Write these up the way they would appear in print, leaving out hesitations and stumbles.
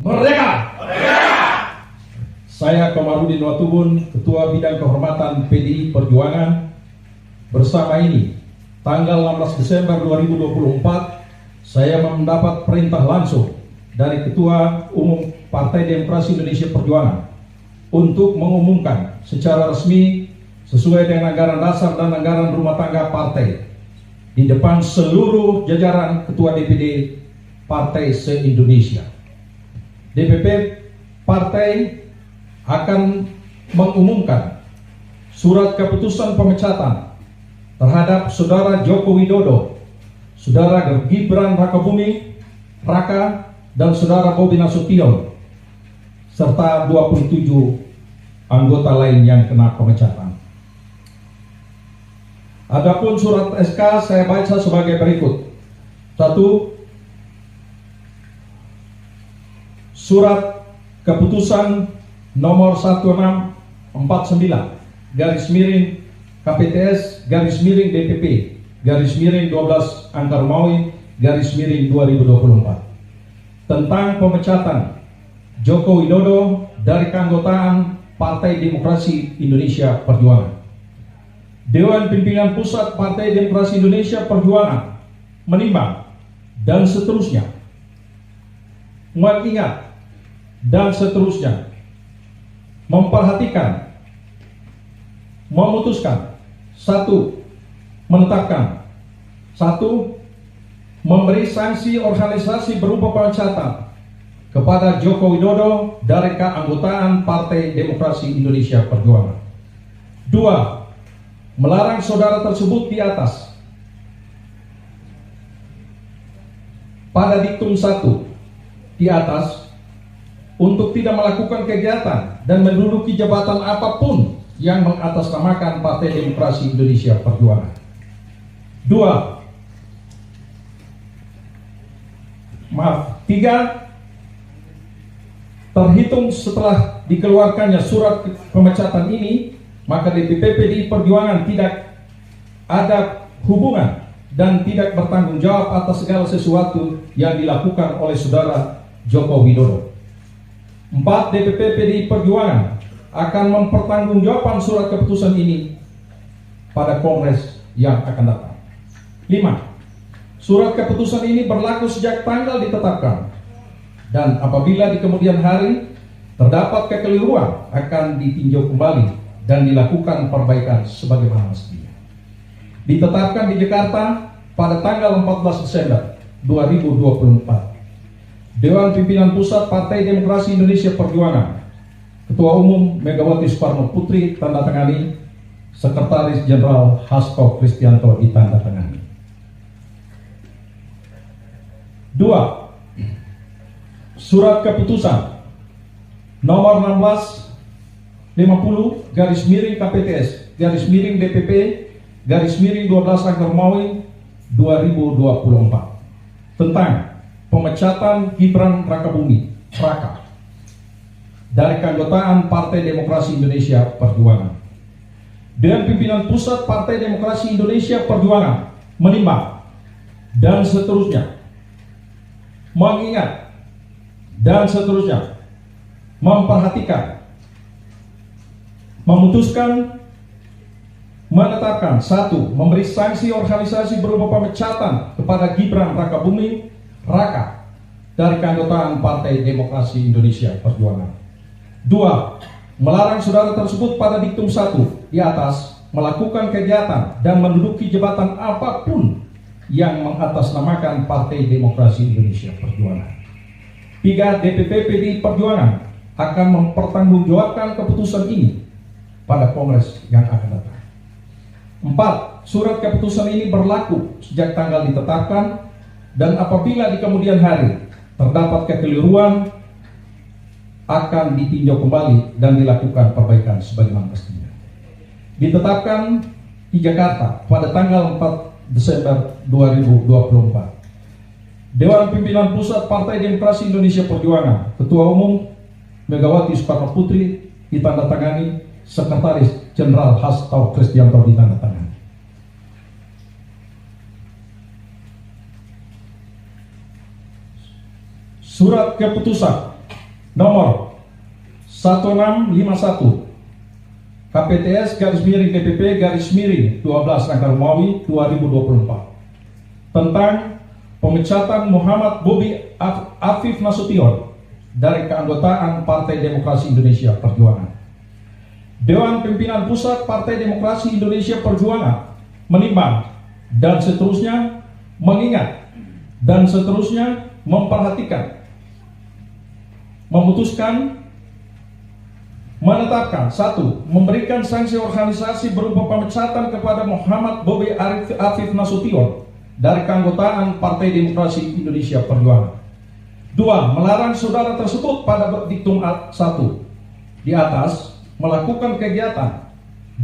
Merdeka! Merdeka! Saya Komarudin Watubun, Ketua Bidang Kehormatan PDI Perjuangan. Bersama ini, tanggal 16 Desember 2024, saya mendapat perintah langsung dari Ketua Umum Partai Demokrasi Indonesia Perjuangan untuk mengumumkan secara resmi sesuai dengan anggaran dasar dan anggaran rumah tangga partai di depan seluruh jajaran Ketua DPD Partai se-Indonesia. DPP Partai akan mengumumkan surat keputusan pemecatan terhadap Saudara Joko Widodo, Saudara Gibran Rakabuming Raka, dan Saudara Bobi Nasution, serta 27 anggota lain yang kena pemecatan. Adapun surat SK saya baca sebagai berikut. 1. Surat keputusan nomor 1649 KPTS DPP 12 Angka Romawi 2024 tentang pemecatan Joko Widodo dari keanggotaan Partai Demokrasi Indonesia Perjuangan. Dewan Pimpinan Pusat Partai Demokrasi Indonesia Perjuangan menimbang dan seterusnya, mengingat dan seterusnya, memperhatikan, memutuskan. 1. Menetapkan. 1. Memberi sanksi organisasi berupa pemecatan kepada Joko Widodo dari keanggotaan Partai Demokrasi Indonesia Perjuangan. 2. Melarang saudara tersebut di atas pada diktum 1 di atas untuk tidak melakukan kegiatan dan menduduki jabatan apapun yang mengatasnamakan Partai Demokrasi Indonesia Perjuangan. 3. Terhitung setelah dikeluarkannya surat pemecatan ini, maka DPP PDI Perjuangan tidak ada hubungan dan tidak bertanggung jawab atas segala sesuatu yang dilakukan oleh Saudara Joko Widodo. 4. DPP PDI Perjuangan akan mempertanggungjawabkan surat keputusan ini pada Kongres yang akan datang. 5. Surat keputusan ini berlaku sejak tanggal ditetapkan, dan apabila di kemudian hari terdapat kekeliruan akan ditinjau kembali dan dilakukan perbaikan sebagaimana mestinya. Ditetapkan di Jakarta pada tanggal 14 Desember 2024. Dewan Pimpinan Pusat Partai Demokrasi Indonesia Perjuangan, Ketua Umum Megawati Soekarno Putri tanda tangani, Sekretaris Jenderal Hasto Kristianto ditanda tangani. 2. Surat keputusan nomor 1650 KPTS DPP 12 Angka Romawi 2024 tentang pemecatan Gibran Rakabuming Raka dari keanggotaan Partai Demokrasi Indonesia Perjuangan. Dewan Pimpinan Pusat Partai Demokrasi Indonesia Perjuangan menimbang dan seterusnya, mengingat dan seterusnya, memperhatikan, memutuskan, menetapkan. 1. Memberi sanksi organisasi berupa pemecatan kepada Gibran Rakabuming Raka dari keanggotaan Partai Demokrasi Indonesia Perjuangan. 2. Melarang saudara tersebut pada diktum 1 di atas melakukan kegiatan dan menduduki jabatan apapun yang mengatasnamakan Partai Demokrasi Indonesia Perjuangan. 3. DPP PDI Perjuangan akan mempertanggungjawabkan keputusan ini pada Kongres yang akan datang. 4. Surat keputusan ini berlaku sejak tanggal ditetapkan, dan apabila di kemudian hari terdapat kekeliruan akan ditinjau kembali dan dilakukan perbaikan sebagaimana mestinya. Ditetapkan di Jakarta pada tanggal 4 Desember 2024. Dewan Pimpinan Pusat Partai Demokrasi Indonesia Perjuangan, Ketua Umum Megawati Soekarno Putri ditandatangani, Sekretaris Jenderal Hasto Kristianto ditandatangani. Surat keputusan nomor 1651 KPTS _DPP _12 2024 tentang pemecatan Muhammad Bobi Afif Nasution dari keanggotaan Partai Demokrasi Indonesia Perjuangan. Dewan Pimpinan Pusat Partai Demokrasi Indonesia Perjuangan menimbang dan seterusnya mengingat dan seterusnya memperhatikan, memutuskan, menetapkan: 1. Memberikan sanksi organisasi berupa pemecatan kepada Muhammad Bobi Afif Nasution dari keanggotaan Partai Demokrasi Indonesia Perjuangan. 2. Melarang saudara tersebut pada diktum 1 di atas melakukan kegiatan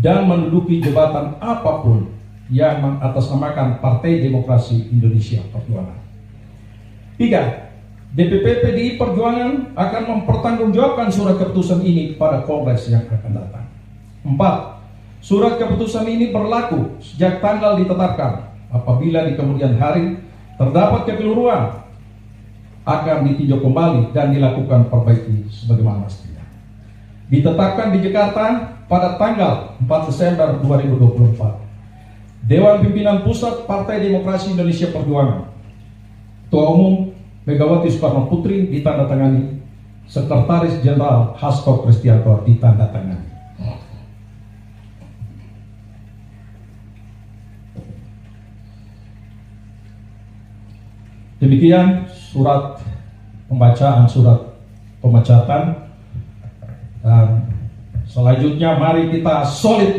dan menduduki jabatan apapun yang mengatasnamakan Partai Demokrasi Indonesia Perjuangan. 3. DPP PDI Perjuangan akan mempertanggungjawabkan surat keputusan ini pada Kongres yang akan datang. 4. Surat keputusan ini berlaku sejak tanggal ditetapkan. Apabila di kemudian hari terdapat kekeliruan, akan ditinjau kembali dan dilakukan perbaiki sebagaimana mestinya. Ditetapkan di Jakarta pada tanggal 4 Desember 2024. Dewan Pimpinan Pusat Partai Demokrasi Indonesia Perjuangan, Ketua Umum Megawati Soekarno Putri ditandatangani, Sekretaris Jenderal Hasto Kristianto ditandatangani. Demikian surat pembacaan surat pemecatan, dan selanjutnya mari kita solid